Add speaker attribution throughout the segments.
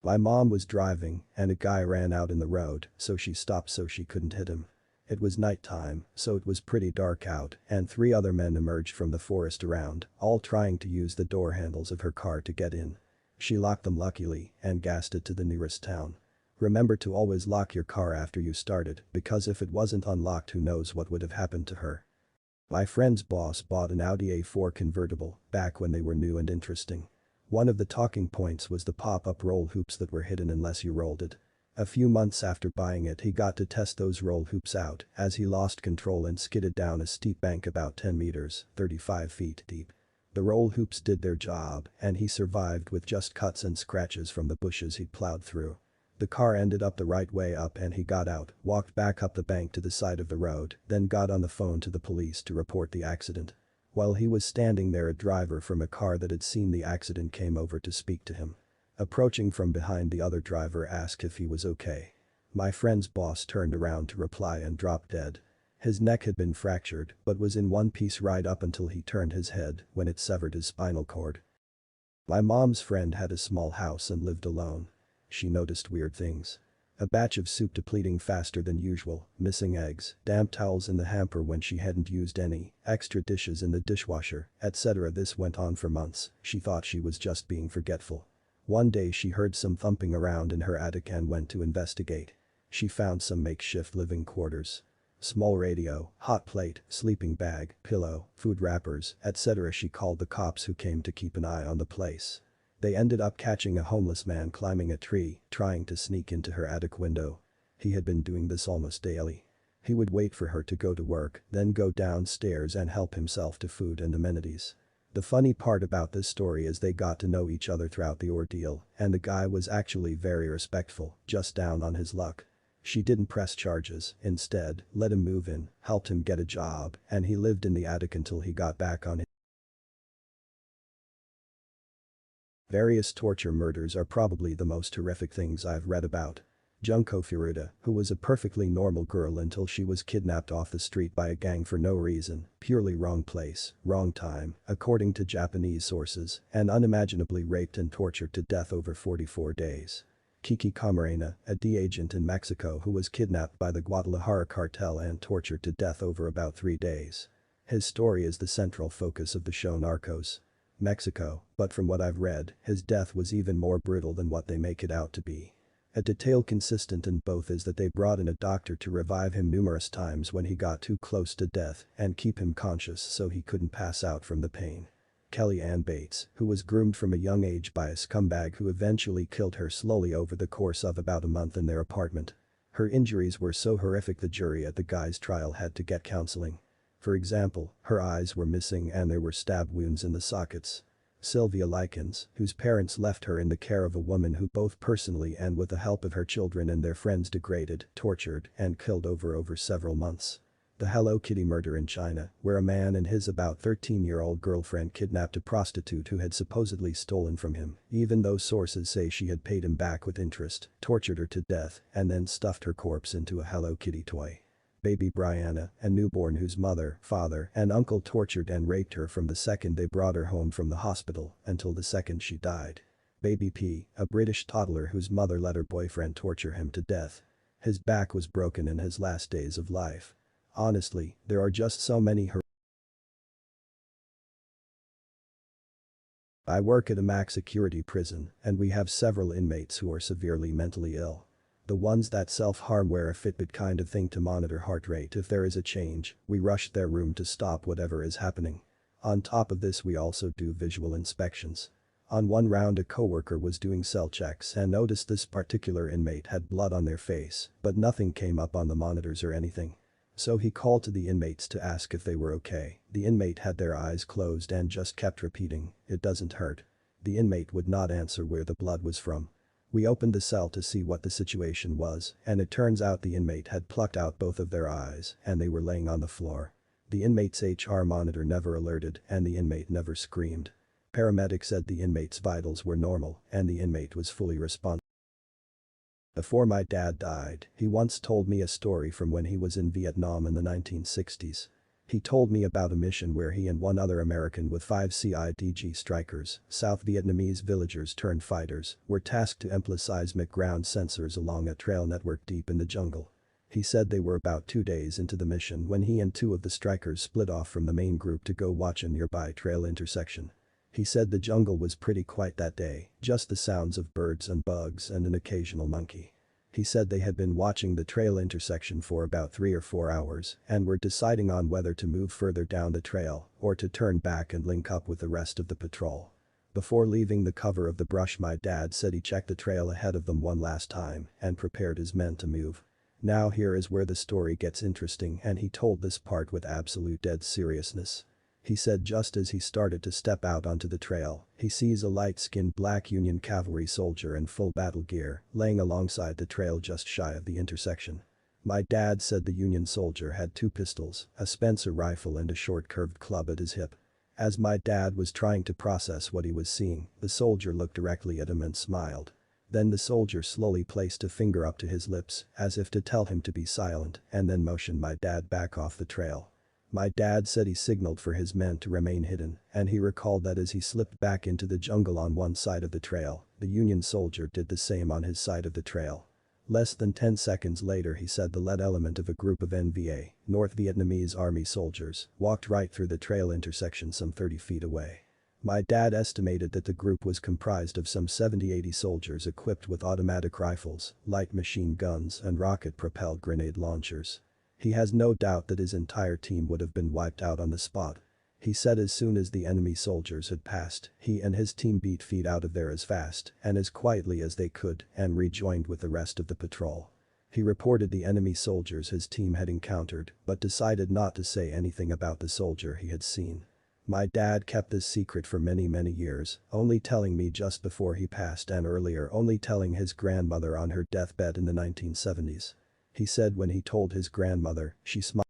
Speaker 1: My mom was driving and a guy ran out in the road, so she stopped so she couldn't hit him. It was nighttime, so it was pretty dark out, and 3 other men emerged from the forest around, all trying to use the door handles of her car to get in. She locked them luckily and gassed it to the nearest town. Remember to always lock your car after you started, because if it wasn't unlocked who knows what would have happened to her. My friend's boss bought an Audi A4 convertible back when they were new and interesting. One of the talking points was the pop-up roll hoops that were hidden unless you rolled it. A few months after buying it he got to test those roll hoops out as he lost control and skidded down a steep bank about 10 meters, 35 feet deep. The roll hoops did their job and he survived with just cuts and scratches from the bushes he'd plowed through. The car ended up the right way up and he got out, walked back up the bank to the side of the road, then got on the phone to the police to report the accident. While he was standing there, a driver from a car that had seen the accident came over to speak to him. Approaching from behind, the other driver asked if he was okay. My friend's boss turned around to reply and dropped dead. His neck had been fractured but was in one piece right up until he turned his head when it severed his spinal cord. My mom's friend had a small house and lived alone. She noticed weird things. A batch of soup depleting faster than usual, missing eggs, damp towels in the hamper when she hadn't used any, extra dishes in the dishwasher, etc. This went on for months. She thought she was just being forgetful. One day she heard some thumping around in her attic and went to investigate. She found some makeshift living quarters. Small radio, hot plate, sleeping bag, pillow, food wrappers, etc. She called the cops who came to keep an eye on the place. They ended up catching a homeless man climbing a tree, trying to sneak into her attic window. He had been doing this almost daily. He would wait for her to go to work, then go downstairs and help himself to food and amenities. The funny part about this story is they got to know each other throughout the ordeal, and the guy was actually very respectful, just down on his luck. She didn't press charges, instead, let him move in, helped him get a job, and he lived in the attic until he got back on his. Various torture murders are probably the most horrific things I've read about. Junko Furuta, who was a perfectly normal girl until she was kidnapped off the street by a gang for no reason, purely wrong place, wrong time, according to Japanese sources, and unimaginably raped and tortured to death over 44 days. Kiki Camarena, a D agent in Mexico who was kidnapped by the Guadalajara cartel and tortured to death over about 3 days. His story is the central focus of the show Narcos. Mexico, but from what I've read, his death was even more brutal than what they make it out to be. A detail consistent in both is that they brought in a doctor to revive him numerous times when he got too close to death and keep him conscious so he couldn't pass out from the pain. Kelly Ann Bates, who was groomed from a young age by a scumbag who eventually killed her slowly over the course of about a month in their apartment. Her injuries were so horrific the jury at the guy's trial had to get counseling. For example, her eyes were missing and there were stab wounds in the sockets. Sylvia Likens, whose parents left her in the care of a woman who both personally and with the help of her children and their friends degraded, tortured, and killed over several months. The Hello Kitty murder in China, where a man and his about 13-year-old girlfriend kidnapped a prostitute who had supposedly stolen from him, even though sources say she had paid him back with interest, tortured her to death, and then stuffed her corpse into a Hello Kitty toy. Baby Brianna, a newborn whose mother, father, and uncle tortured and raped her from the second they brought her home from the hospital until the second she died. Baby P, a British toddler whose mother let her boyfriend torture him to death. His back was broken in his last days of life. Honestly, there are just so many. I work at a max security prison and we have several inmates who are severely mentally ill. The ones that self-harm wear a Fitbit kind of thing to monitor heart rate if there is a change. We rush their room to stop whatever is happening. On top of this we also do visual inspections. On one round a coworker was doing cell checks and noticed this particular inmate had blood on their face, but nothing came up on the monitors or anything. So he called to the inmates to ask if they were okay. The inmate had their eyes closed and just kept repeating, "It doesn't hurt." The inmate would not answer where the blood was from. We opened the cell to see what the situation was, and it turns out the inmate had plucked out both of their eyes and they were laying on the floor. The inmate's HR monitor never alerted and the inmate never screamed. Paramedics said the inmate's vitals were normal and the inmate was fully responsive. Before my dad died, he once told me a story from when he was in Vietnam in the 1960s. He told me about a mission where he and one other American with 5 CIDG strikers, South Vietnamese villagers turned fighters, were tasked to implement seismic ground sensors along a trail network deep in the jungle. He said they were about 2 days into the mission when he and 2 of the strikers split off from the main group to go watch a nearby trail intersection. He said the jungle was pretty quiet that day, just the sounds of birds and bugs and an occasional monkey. He said they had been watching the trail intersection for about 3 or 4 hours and were deciding on whether to move further down the trail or to turn back and link up with the rest of the patrol. Before leaving the cover of the brush, my dad said he checked the trail ahead of them one last time and prepared his men to move. Now here is where the story gets interesting, and he told this part with absolute dead seriousness. He said just as he started to step out onto the trail, he sees a light-skinned black Union cavalry soldier in full battle gear laying alongside the trail just shy of the intersection. My dad said the Union soldier had 2 pistols, a Spencer rifle and a short curved club at his hip. As my dad was trying to process what he was seeing, the soldier looked directly at him and smiled. Then the soldier slowly placed a finger up to his lips as if to tell him to be silent and then motioned my dad back off the trail. My dad said he signaled for his men to remain hidden, and he recalled that as he slipped back into the jungle on one side of the trail, the Union soldier did the same on his side of the trail. Less than 10 seconds later, he said the lead element of a group of NVA, North Vietnamese Army soldiers, walked right through the trail intersection some 30 feet away. My dad estimated that the group was comprised of some 70-80 soldiers equipped with automatic rifles, light machine guns and rocket-propelled grenade launchers. He has no doubt that his entire team would have been wiped out on the spot. He said as soon as the enemy soldiers had passed, he and his team beat feet out of there as fast and as quietly as they could and rejoined with the rest of the patrol. He reported the enemy soldiers his team had encountered but decided not to say anything about the soldier he had seen. My dad kept this secret for many years, only telling me just before he passed and earlier only telling his grandmother on her deathbed in the 1970s. He said when he told his grandmother, she smiled.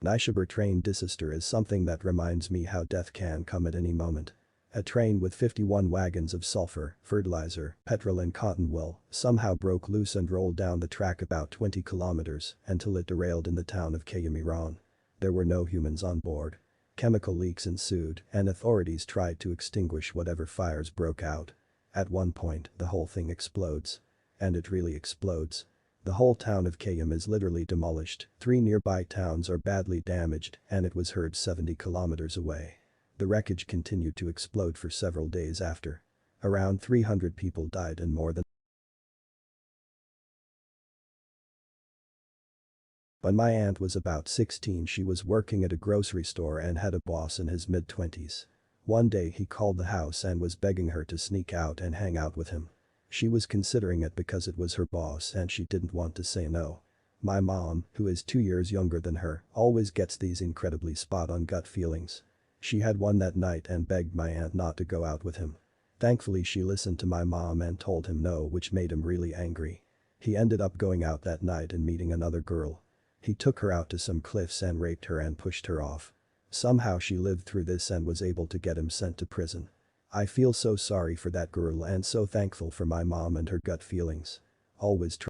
Speaker 1: Nishaber train disaster is something that reminds me how death can come at any moment. A train with 51 wagons of sulfur, fertilizer, petrol and cotton wool somehow broke loose and rolled down the track about 20 kilometers until it derailed in the town of Cayam, Iran. There were no humans on board. Chemical leaks ensued and authorities tried to extinguish whatever fires broke out. At one point, the whole thing explodes. And it really explodes. The whole town of Cayam is literally demolished, 3 nearby towns are badly damaged, and it was heard 70 kilometers away. The wreckage continued to explode for several days after. Around 300 people died and more than. When my aunt was about 16, she was working at a grocery store and had a boss in his mid-20s. One day he called the house and was begging her to sneak out and hang out with him. She was considering it because it was her boss and she didn't want to say no. My mom, who is 2 years younger than her, always gets these incredibly spot-on gut feelings. She had one that night and begged my aunt not to go out with him. Thankfully she listened to my mom and told him no, which made him really angry. He ended up going out that night and meeting another girl. He took her out to some cliffs and raped her and pushed her off. Somehow she lived through this and was able to get him sent to prison. I feel so sorry for that girl and so thankful for my mom and her gut feelings. Always try.